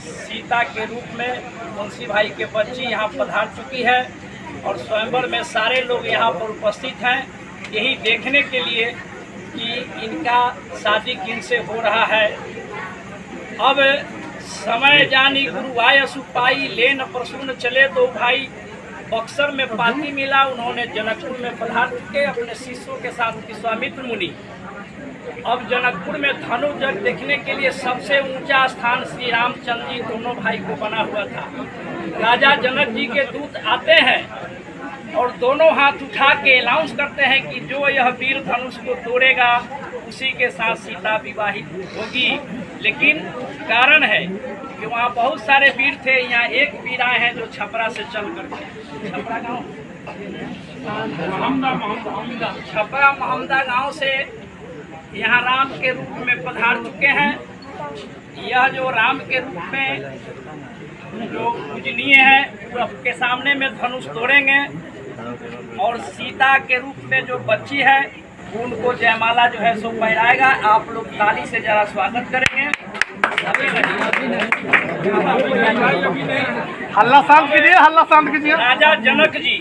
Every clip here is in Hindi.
सीता के रूप में तुलसी भाई के बच्ची यहाँ पधार चुकी है और स्वयंवर में सारे लोग यहाँ पर उपस्थित हैं यही देखने के लिए कि इनका शादी किनसे हो रहा है। अब समय जानी गुरु आय सुपाई लेन प्रसून चले दो भाई। बक्सर में पाती मिला, उन्होंने जनकपुर में पधार चुके अपने शिष्यों के साथ विश्वामित्र मुनि। अब जनकपुर में धनु यज्ञ देखने के लिए सबसे ऊंचा स्थान श्री रामचंद्र जी दोनों भाई को बना हुआ था। राजा जनक जी के दूत आते हैं और दोनों हाथ उठा के अनाउंस करते हैं कि जो यह वीर धनुष को तोड़ेगा उसी के साथ सीता विवाहित होगी। लेकिन कारण है कि वहाँ बहुत सारे वीर थे, यहाँ एक वीर आए हैं जो छपरा से चल करके, छपरा गाँव छपरा महमदा गांव से यहाँ राम के रूप में पधार चुके हैं। यह जो राम के रूप में जो पूजनीय है उसके सामने में धनुष तोड़ेंगे और सीता के रूप में जो बच्ची है उनको जयमाला जो है सो पहनाएगा। आप लोग ताली से जरा स्वागत करेंगे। हल्ला शांत कीजिए, हल्ला शांत कीजिए। राजा जनक जी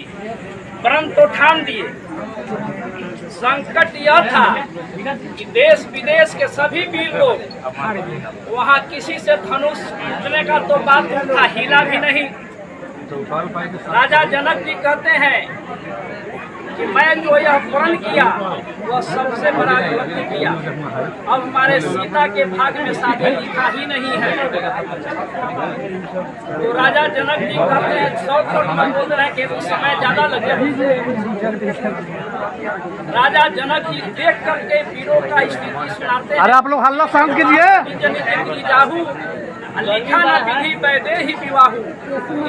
प्रण तो ठान दिए। संकट यह था कि देश विदेश के सभी वीर लोग वहाँ किसी से धनुष टूटने का तो बात था, हिला भी नहीं। राजा जनक जी कहते हैं कि मैं जो यह प्रण किया वह सबसे बड़ा गलती किया। अब हमारे सीता के भाग में शादी लिखा ही नहीं है। तो राजा जनक जी कहते हैं 100 बोल रहे हैं कि वो समय ज्यादा लग जाए। राजा जनक जी देख करके वीरों का स्थिति सुनाते हैं। अरे आप लोग हल्ला शांत कीजिए। लिखा ना विधि वैदे ही विवाहु।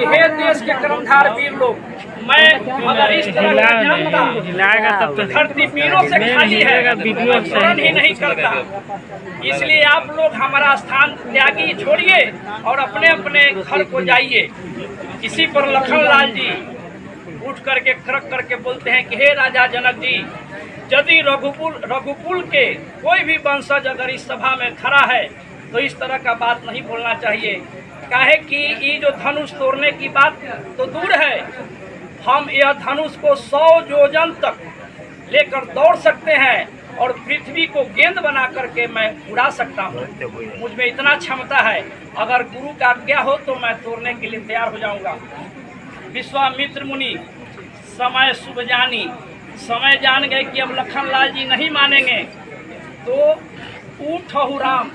हे देश के कर्मधार वीर लोग, मैं अगर इस तरह जानता तो धरती वीरों से खाली है, स्मरण ही नहीं करता। इसलिए आप लोग हमारा स्थान त्यागी छोड़िए और अपने अपने घर को जाइए। इसी पर लखनलाल जी उठ करके खड़क करके बोलते हैं कि हे राजा जनक जी, यदि रघुकुल के कोई भी वंशज अगर इस सभा में खड़ा है तो इस तरह का बात नहीं बोलना चाहिए। काहे कि ये जो धनुष तोड़ने की बात तो दूर है, हम यह धनुष को 100 योजन तक लेकर दौड़ सकते हैं और पृथ्वी को गेंद बना करके मैं उड़ा सकता हूँ। मुझ में इतना क्षमता है, अगर गुरु का आज्ञा हो तो मैं तोड़ने के लिए तैयार हो जाऊंगा। विश्वामित्र मुनि समय शुभ जानी, समय जान गए कि अब लखनलाल जी नहीं मानेंगे तो उठहु राम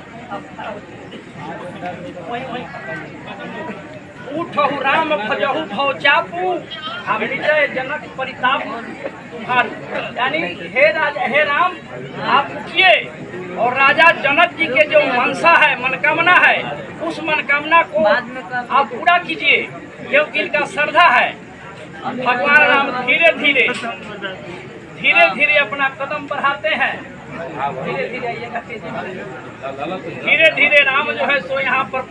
उठहु राम भजहु भव चापू विजय जनक परिताप तुम्हारी। यानी हे राम आप उठिए और राजा जनक जी के जो मनसा है, मनकामना है, उस मनकामना को आप पूरा कीजिए क्योंकि इनका श्रद्धा है। भगवान राम धीरे धीरे अपना कदम बढ़ाते हैं। धीरे धीरे राम जो है सो यहाँ पर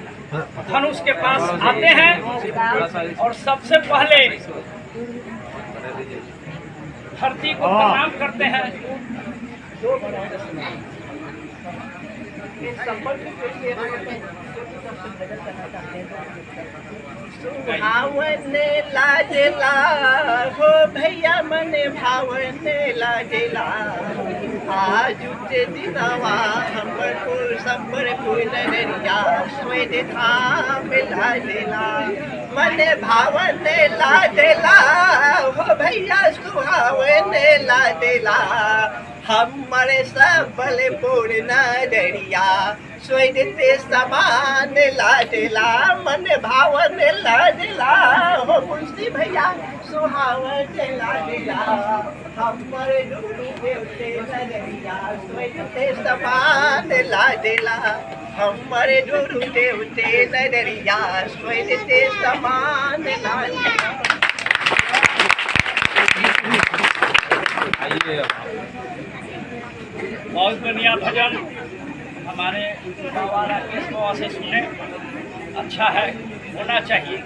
धनुष के पास आते हैं और सबसे पहले धरती को प्रणाम करते हैं। भावन लाजला हो भैया मन भावन लाजला। आज के दिनवा हमको संबर नरिया स्वेद धाम लाजला। मन भावन लाजला हो भैया सुहावन लाजला। हमारे सबल पूर्ण दरिया स्वेद ते समान लाजला। मन भावन लाजला हो मुंशी भैया सुहावन लाजला। हमारे गुरु देवते नगरिया स्वेद ते समान लाजला। हमारे गुरु देवते नगरिया स्वेद ते समान लाजला। बहुत बढ़िया भजन हमारे बाबा राकेश बाबा से सुने, अच्छा है, होना चाहिए।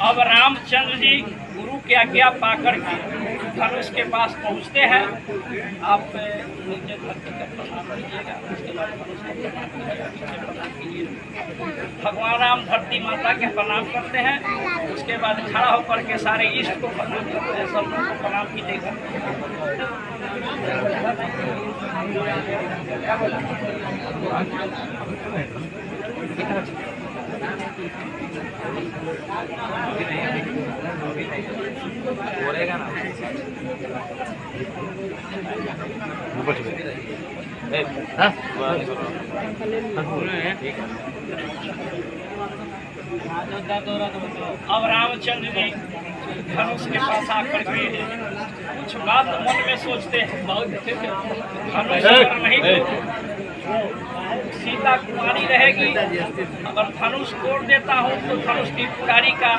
अब रामचंद्र जी गुरु की आज्ञा पाकर के धनुष के पास पहुंचते हैं। आप नीचे धरती का प्रणाम कीजिएगा, उसके बाद धनुष को प्रणाम कीजिएगा, नीचे प्रणाम कीजिएगा। भगवान राम धरती माता के प्रणाम करते हैं, उसके बाद खड़ा होकर के सारे इष्ट को प्रणाम करते हैं, सब लोग को प्रणाम कीजिएगा। अब रामचंद्र जी धनुष के पास आकर के कुछ बात मन में सोचते हैं, धनुष अगर नहीं तो सीता कुमारी रहेगी, अगर धनुष तोड़ देता हूँ तो धनुष की कुमारी का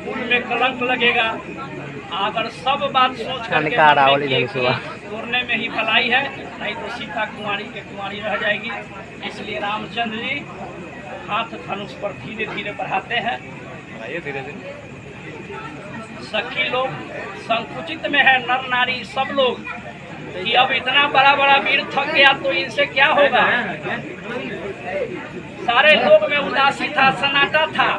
कुल में कलंक लगेगा। अगर सब बात सोच करके तोड़ने में ही भलाई है, नहीं तो सीता कुमारी के कुमारी रह जाएगी। इसलिए रामचंद्र जी हाथ धनुष पर धीरे धीरे बढ़ाते हैं। सखी लोग संकुचित में है, नर नारी सब लोग, कि अब इतना बड़ा बड़ा वीर थक गया तो इनसे क्या होगा। सारे लोग में उदासी था, सन्नाटा था।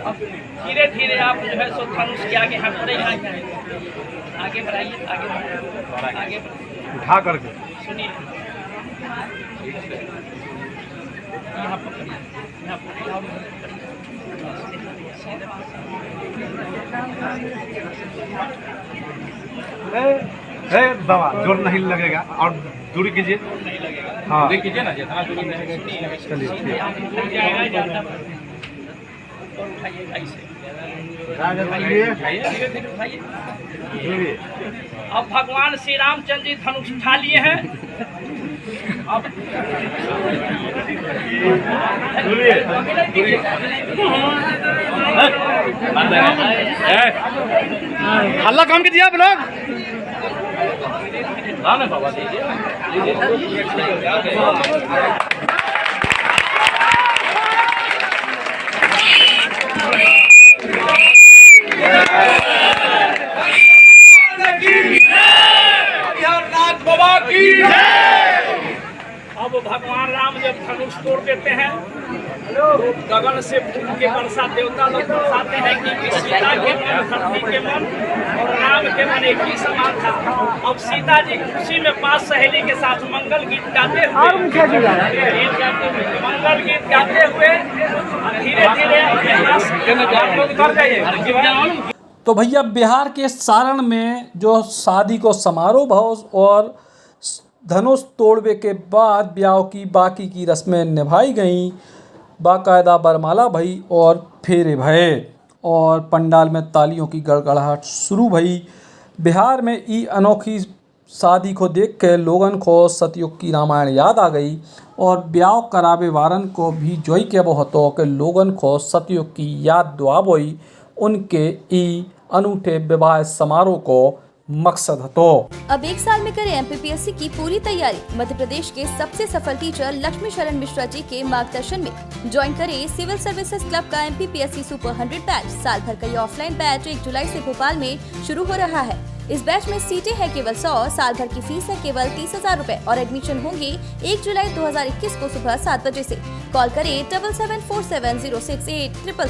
अब धीरे धीरे आप जो है सो धनुष के आगे हम बढ़े, आगे बढ़ाइए, आगे बढ़ाइए, आगे उठा करके सुनिए। यहाँ पकड़िए, यहाँ पकड़िए। दवा जोर नहीं लगेगा और दूरी कीजिए। हाँ कीजिए ना, जितना दूरी चलिए अब भगवान श्री रामचंद्र जी धनुष उठा लिए हैं। अब हल्ला कम कीजिए आप लोग। बाबा अब भगवान राम जब धनुष तोड़ देते हैं, गगन से फूल के वर्षा देवता लोग बरसाते हैं कि सीता के मन, धरती के मन और राम के मन एक ही समान था। अब सीता जी खुशी में 5 सहेली के साथ मंगल गीत गाते हुए धीरे धीरे। तो भैया बिहार के सारण में जो शादी को समारोह भाव और धनुष तोड़वे के बाद ब्याह की बाकी की रस्में निभाई गईं, बाकायदा बरमाला भई और फेरे भये और पंडाल में तालियों की गड़गड़ाहट शुरू भई। बिहार में ई अनोखी शादी को देख के लोगन को सतयुग की रामायण याद आ गई और ब्याह करावे वारन को भी जोई के बहतो के लोगन को सतयुग की याद दुआबोई उनके ई अनूठे विवाह समारोह को मकसद हतो। अब 1 साल में करें MPPSC की पूरी तैयारी। मध्य प्रदेश के सबसे सफल टीचर लक्ष्मी शरण मिश्रा जी के मार्गदर्शन में ज्वाइन करें सिविल सर्विसेज क्लब का MPPSC सुपर 100 बैच। साल भर का ये ऑफलाइन बैच 1 जुलाई से भोपाल में शुरू हो रहा है। इस बैच में सीटें हैं केवल 100, साल भर की फीस है केवल 30,000 रुपए और एडमिशन होंगे 1 जुलाई 2021 को सुबह 7 बजे से। कॉल करें 7747068666 पर।